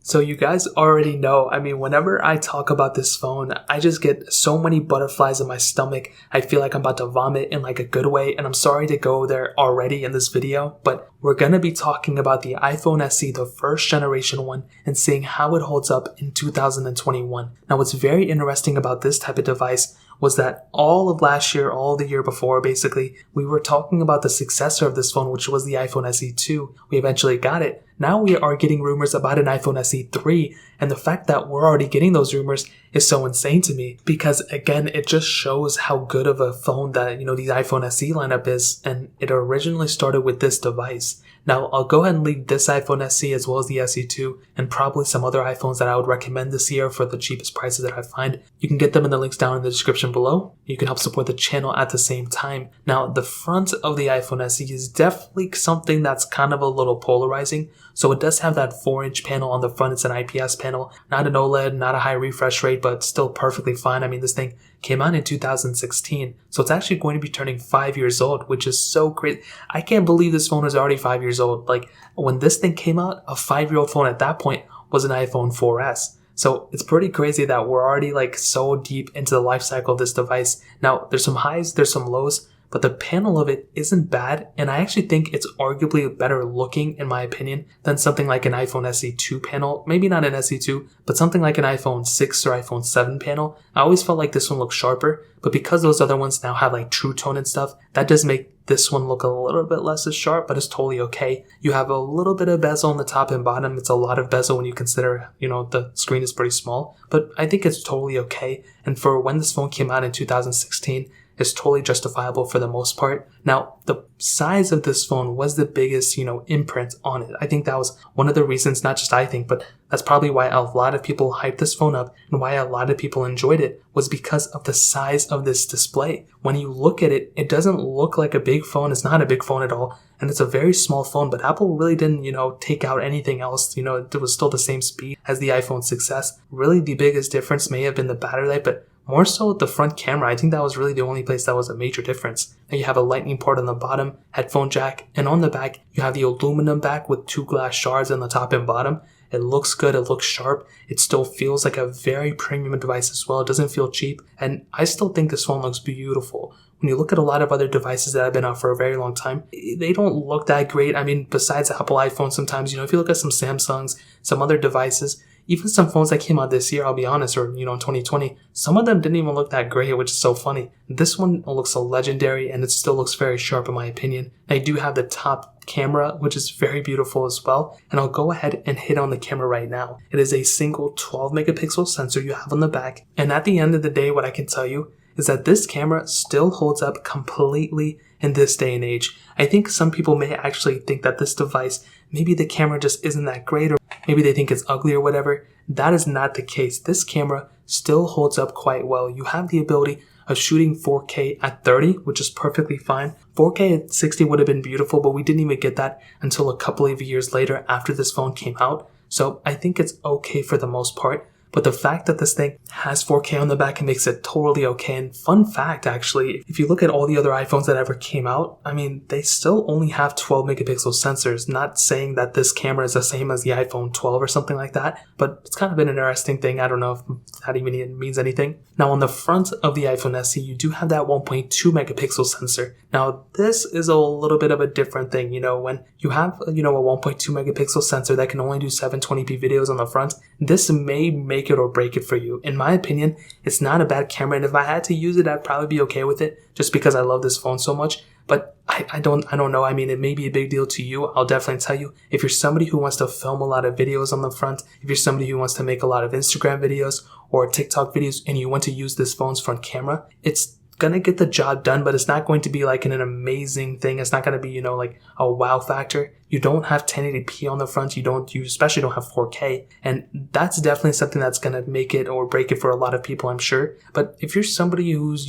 So you guys already know, I mean, whenever I talk about this phone, I just get so many butterflies in my stomach. I feel like I'm about to vomit in like a good way, and I'm sorry to go there already in this video, but we're going to be talking about the iPhone SE, the first generation one, and seeing how it holds up in 2021. Now, what's very interesting about this type of device was that all of last year, all the year before, basically, we were talking about the successor of this phone, which was the iPhone SE 2. We eventually got it. Now we are getting rumors about an iPhone SE 3, and the fact that we're already getting those rumors is so insane to me because, again, it just shows how good of a phone that, the iPhone SE lineup is, and it originally started with this device. Now, I'll go ahead and leave this iPhone SE as well as the SE2 and probably some other iPhones that I would recommend this year for the cheapest prices that I find. You can get them in the links down in the description below. You can help support the channel at the same time. Now, the front of the iPhone SE is definitely something that's kind of a little polarizing. So it does have that 4-inch panel on the front. It's an IPS panel, not an OLED, not a high refresh rate, but still perfectly fine. I mean, this thing came out in 2016, so it's actually going to be turning 5 years old, which is so great. I can't believe this phone is already 5 years old. Like, when this thing came out, a 5-year-old phone at that point was an iPhone 4S. So it's pretty crazy that we're already like so deep into the life cycle of this device. Now, there's some highs, there's some lows, but the panel of it isn't bad, and I actually think it's arguably better looking, in my opinion, than something like an iPhone SE2 panel. Maybe not an SE2, but something like an iPhone 6 or iPhone 7 panel. I always felt like this one looked sharper, but because those other ones now have like True Tone and stuff, that does make this one look a little bit less as sharp, but it's totally okay. You have a little bit of bezel on the top and bottom. It's a lot of bezel when you consider, the screen is pretty small, but I think it's totally okay. And for when this phone came out in 2016, is totally justifiable for the most part. Now, the size of this phone was the biggest, imprint on it. I think that was one of the reasons, not just I think, but that's probably why a lot of people hyped this phone up and why a lot of people enjoyed it was because of the size of this display. When you look at it, it doesn't look like a big phone. It's not a big phone at all. And it's a very small phone, but Apple really didn't, take out anything else. It was still the same speed as the iPhone 6S. Really, the biggest difference may have been the battery life, but more so the front camera. I think that was really the only place that was a major difference. Now you have a lightning port on the bottom, headphone jack, and on the back, you have the aluminum back with 2 glass shards on the top and bottom. It looks good, it looks sharp, it still feels like a very premium device as well. It doesn't feel cheap, and I still think this phone looks beautiful. When you look at a lot of other devices that have been out for a very long time, they don't look that great. I mean, besides Apple iPhone sometimes, if you look at some Samsungs, some other devices, even some phones that came out this year, I'll be honest, or, in 2020, some of them didn't even look that great, which is so funny. This one looks so legendary, and it still looks very sharp in my opinion. I do have the top camera, which is very beautiful as well, and I'll go ahead and hit on the camera right now. It is a single 12 megapixel sensor you have on the back, and at the end of the day, what I can tell you is that this camera still holds up completely in this day and age. I think some people may actually think that this device, maybe the camera just isn't that great, or maybe they think it's ugly or whatever. That is not the case. This camera still holds up quite well. You have the ability of shooting 4K at 30, which is perfectly fine. 4K at 60 would have been beautiful, but we didn't even get that until a couple of years later after this phone came out. So I think it's okay for the most part. But the fact that this thing has 4K on the back, it makes it totally okay. And fun fact, actually, if you look at all the other iPhones that ever came out, I mean, they still only have 12 megapixel sensors. Not saying that this camera is the same as the iPhone 12 or something like that, but it's kind of an interesting thing. I don't know if that even means anything. Now, on the front of the iPhone SE, you do have that 1.2 megapixel sensor. Now, this is a little bit of a different thing. When you have, a 1.2 megapixel sensor that can only do 720p videos on the front, this may make it or break it for you. In my opinion, it's not a bad camera, and if I had to use it, I'd probably be okay with it just because I love this phone so much. But I don't know. I mean, it may be a big deal to you. I'll definitely tell you, if you're somebody who wants to film a lot of videos on the front, if you're somebody who wants to make a lot of Instagram videos or TikTok videos and you want to use this phone's front camera, it's gonna get the job done, but it's not going to be like an amazing thing. It's not gonna be, like a wow factor. You don't have 1080p on the front. You especially don't have 4K. And that's definitely something that's gonna make it or break it for a lot of people, I'm sure. But if you're somebody who's,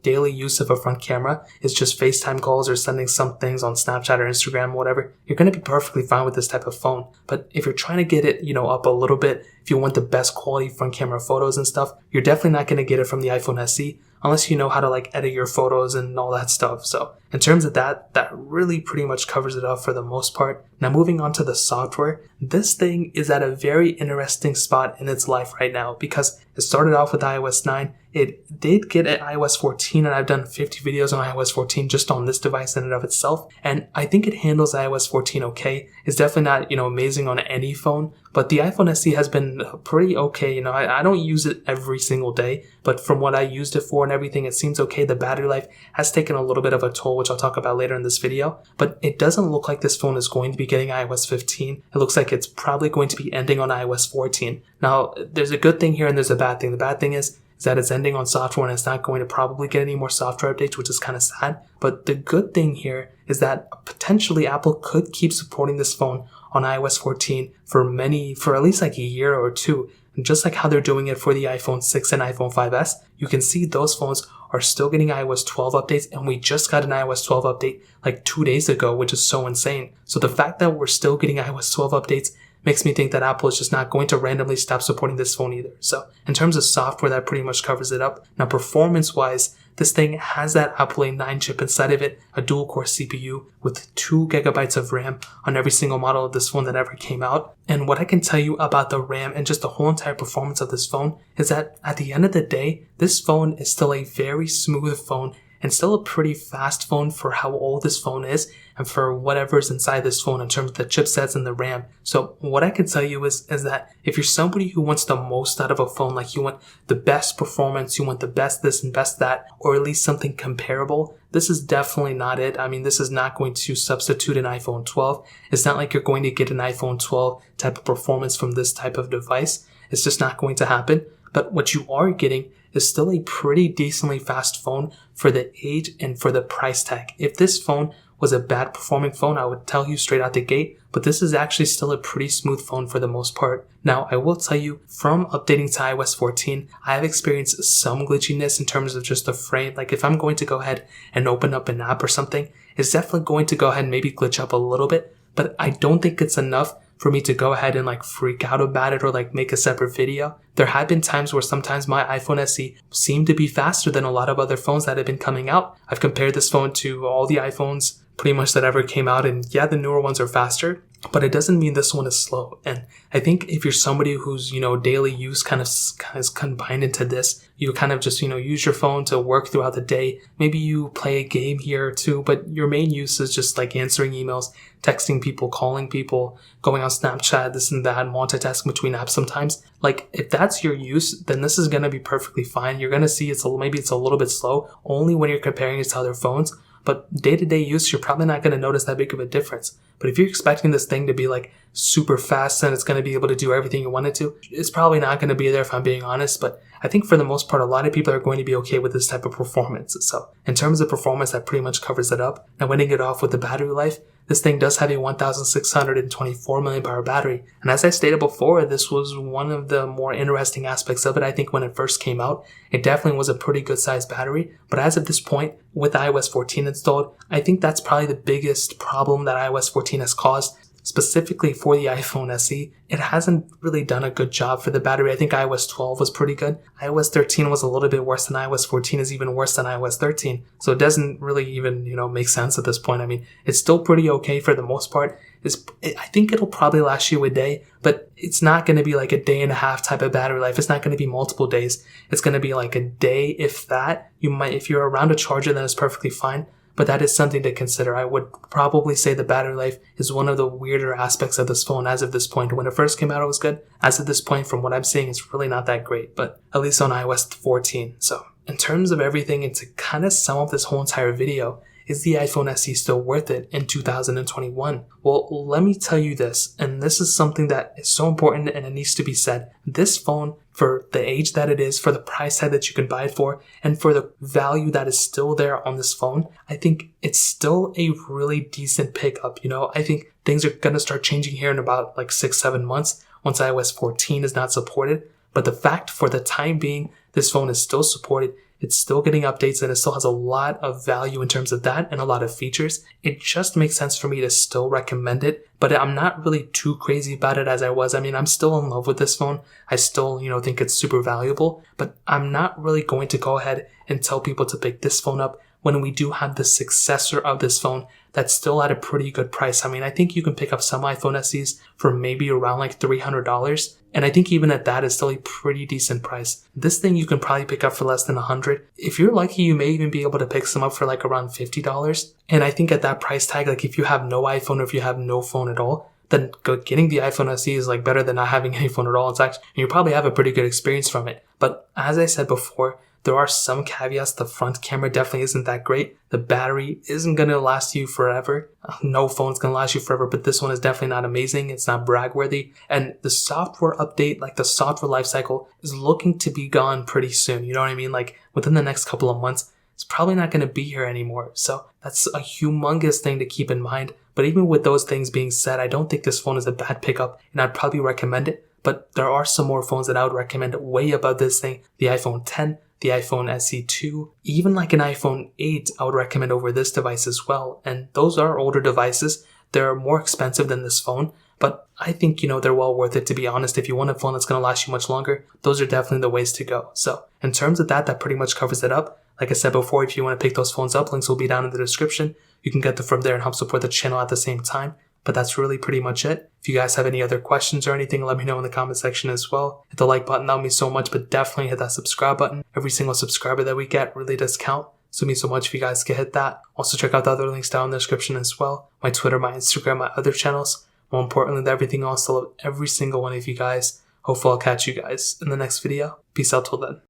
daily use of a front camera is just FaceTime calls or sending some things on Snapchat or Instagram, whatever, you're gonna be perfectly fine with this type of phone. But if you're trying to get it, up a little bit, if you want the best quality front camera photos and stuff, you're definitely not gonna get it from the iPhone SE. Unless you know how to edit your photos and all that stuff. So in terms of that really pretty much covers it up for the most part. part. Now moving on to the software, this thing is at a very interesting spot in its life right now because it started off with iOS 9. It did get at iOS 14, and I've done 50 videos on iOS 14 just on this device in and of itself. And I think it handles iOS 14 okay. It's definitely not, amazing on any phone, but the iPhone SE has been pretty okay. I don't use it every single day, but from what I used it for and everything, it seems okay. The battery life has taken a little bit of a toll, which I'll talk about later in this video, but it doesn't look like this phone is going to be getting iOS 15. It looks like it's probably going to be ending on iOS 14. Now, there's a good thing here and there's a bad thing. The bad thing is that it's ending on software and it's not going to probably get any more software updates, which is kind of sad. But the good thing here is that potentially Apple could keep supporting this phone on iOS 14 for at least like a year or two. And just like how they're doing it for the iPhone 6 and iPhone 5S, you can see those phones are still getting iOS 12 updates, and we just got an iOS 12 update like 2 days ago, which is so insane. So the fact that we're still getting iOS 12 updates makes me think that Apple is just not going to randomly stop supporting this phone either. So in terms of software, that pretty much covers it up. Now performance-wise, this thing has that Apple A9 chip inside of it, a dual-core CPU with 2 gigabytes of RAM on every single model of this phone that ever came out. And what I can tell you about the RAM and just the whole entire performance of this phone is that at the end of the day, this phone is still a very smooth phone and still a pretty fast phone for how old this phone is and for whatever's inside this phone in terms of the chipsets and the RAM. So what I can tell you is that if you're somebody who wants the most out of a phone, like you want the best performance, you want the best this and best that, or at least something comparable, this is definitely not it. I mean, this is not going to substitute an iPhone 12. It's not like you're going to get an iPhone 12 type of performance from this type of device. It's just not going to happen. But what you are getting is still a pretty decently fast phone for the age and for the price tag. If this phone was a bad performing phone, I would tell you straight out the gate, but this is actually still a pretty smooth phone for the most part. Now, I will tell you, from updating to iOS 14, I have experienced some glitchiness in terms of just the frame. Like if I'm going to go ahead and open up an app or something, it's definitely going to go ahead and maybe glitch up a little bit, but I don't think it's enough for me to go ahead and like freak out about it or like make a separate video. There have been times where sometimes my iPhone SE seemed to be faster than a lot of other phones that have been coming out. I've compared this phone to all the iPhones pretty much that ever came out, and yeah, the newer ones are faster, but it doesn't mean this one is slow. And I think if you're somebody whose, daily use kind of is combined into this, you kind of just, use your phone to work throughout the day. Maybe you play a game here or two, but your main use is just like answering emails, texting people, calling people, going on Snapchat, this and that, multitasking between apps sometimes. Like if that's your use, then this is going to be perfectly fine. You're going to see maybe it's a little bit slow only when you're comparing it to other phones. But day-to-day use, you're probably not going to notice that big of a difference. But if you're expecting this thing to be like super fast and it's going to be able to do everything you want it to, it's probably not going to be there if I'm being honest. But I think for the most part, a lot of people are going to be okay with this type of performance. So in terms of performance, that pretty much covers it up. Now, ending it off with the battery life, this thing does have a 1,624 milliamp-hour battery. And as I stated before, this was one of the more interesting aspects of it. I think when it first came out, it definitely was a pretty good sized battery. But as of this point, with iOS 14 installed, I think that's probably the biggest problem that iOS 14 has caused. Specifically for the iPhone SE, it hasn't really done a good job for the battery. I think iOS 12 was pretty good. iOS 13 was a little bit worse than iOS 14 is even worse than iOS 13. So it doesn't really even, make sense at this point. I mean, it's still pretty okay for the most part. I think it'll probably last you a day, but it's not going to be like a day and a half type of battery life. It's not going to be multiple days. It's going to be like a day, if that. If you're around a charger, then it's perfectly fine. But that is something to consider. I would probably say the battery life is one of the weirder aspects of this phone as of this point. When it first came out, it was good. As of this point, from what I'm seeing, it's really not that great, but at least on iOS 14. So in terms of everything, and to kind of sum up this whole entire video, is the iPhone SE still worth it in 2021? Well, let me tell you this, and this is something that is so important and it needs to be said. This phone, for the age that it is, for the price tag that you can buy it for, and for the value that is still there on this phone, I think it's still a really decent pickup. I think things are going to start changing here in about like 6-7 months once iOS 14 is not supported. But the fact for the time being, this phone is still supported. It's still getting updates and it still has a lot of value in terms of that and a lot of features. It just makes sense for me to still recommend it, but I'm not really too crazy about it as I was. I mean, I'm still in love with this phone. I still, think it's super valuable, but I'm not really going to go ahead and tell people to pick this phone up when we do have the successor of this phone that's still at a pretty good price. I mean, I think you can pick up some iPhone SEs for maybe around like $300. And I think even at that, it's still a pretty decent price. This thing you can probably pick up for less than $100. If you're lucky, you may even be able to pick some up for like around $50. And I think at that price tag, like if you have no iPhone or if you have no phone at all, then getting the iPhone SE is like better than not having any phone at all. It's actually, you probably have a pretty good experience from it. But as I said before, there are some caveats. The front camera definitely isn't that great. The battery isn't going to last you forever. No phone's going to last you forever, but this one is definitely not amazing. It's not brag-worthy. And the software update, like the software lifecycle, is looking to be gone pretty soon. You know what I mean? Like within the next couple of months, it's probably not going to be here anymore. So that's a humongous thing to keep in mind. But even with those things being said, I don't think this phone is a bad pickup, and I'd probably recommend it. But there are some more phones that I would recommend way above this thing. The iPhone X, the iPhone SE2, even like an iPhone 8, I would recommend over this device as well. And those are older devices. They're more expensive than this phone, but I think, they're well worth it, to be honest. If you want a phone that's going to last you much longer, those are definitely the ways to go. So in terms of that pretty much covers it up. Like I said before, if you want to pick those phones up, links will be down in the description. You can get them from there and help support the channel at the same time. But that's really pretty much it. If you guys have any other questions or anything, let me know in the comment section as well. Hit the like button, that would mean so much, but definitely hit that subscribe button. Every single subscriber that we get really does count. So it means so much if you guys can hit that. Also check out the other links down in the description as well. My Twitter, my Instagram, my other channels. More importantly than everything else, I love every single one of you guys. Hopefully I'll catch you guys in the next video. Peace out till then.